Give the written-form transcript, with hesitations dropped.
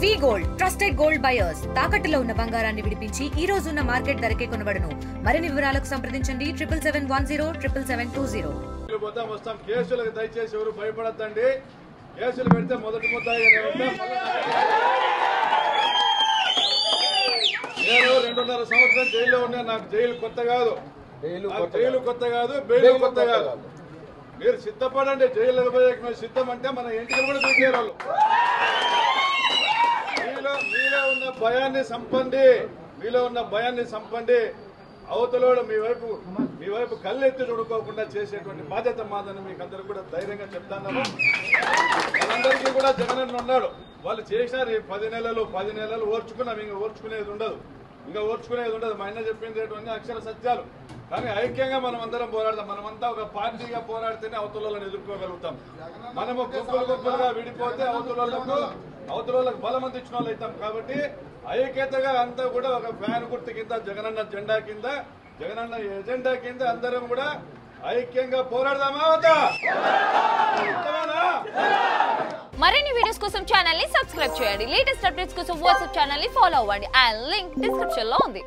వి gold trusted gold buyers తాకట్టులో ఉన్న బంగారాన్ని విడిపించి ఈ రోజు ఉన్న మార్కెట్ ధరకే కొనబడును. మరిన్ని వివరాలకు సంప్రదించండి 77107720. వస్తాం కేసులకు దయచేసి ఎవరు భయపడద్దండి. కేసులు పెడితే మొదటి ముద్దాయి నేను 2.5 సంవత్సరం జైల్లో ఉన్నా. నాకు జైలు కొత్త కాదు, బెయిల్ కొత్త కాదు. మీరు సిద్ధపడండి. జైలు పోయే సిద్ధం అంటే మన ఇంటికి కూడా చూసే వాళ్ళు. మీలో ఉన్న భయాన్ని సంపండి. అవతలోడు మీ వైపు కళ్ళెత్తి చూడుకోకుండా చేసేటువంటి బాధ్యత మాదని మీకు అందరూ కూడా ధైర్యంగా చెప్తాను. వాళ్ళందరికీ కూడా జగనన్న ఉన్నాడు. వాళ్ళు చేసినారు 10 నెలలు ఓర్చుకున్నాం. ఇంకా ఓర్చుకునేది ఉండదు. మా ఆయన చెప్పింది ఏంటంటే అక్షర సత్యాలు. కానీ ఐక్యంగా మనం అందరం పోరాడతాం. మనమంతా ఒక పార్టీగా పోరాడితేనే అవతలను ఎదుర్కోగలుగుతాం. మనము గుంపులుగా విడిపోతే అవతలకు బలం అందించిన వాళ్ళు అవుతాం. కాబట్టి ఐక్యతగా అంతా కూడా ఒక ఫ్యాన్ గుర్తు కింద జగనన్న ఎజెండా కింద అందరం కూడా ఐక్యంగా పోరాడదామా? మరిన్ని వీడియోస్ కోసం ఛానల్ ని సబ్స్క్రైబ్ చేయండి. లేటెస్ట్ అప్డేట్స్ కోసం వాట్సాప్ ఛానల్ ని ఫాలో అవ్వండి. ఆ లింక్ డిస్క్రిప్షన్ లో ఉంది.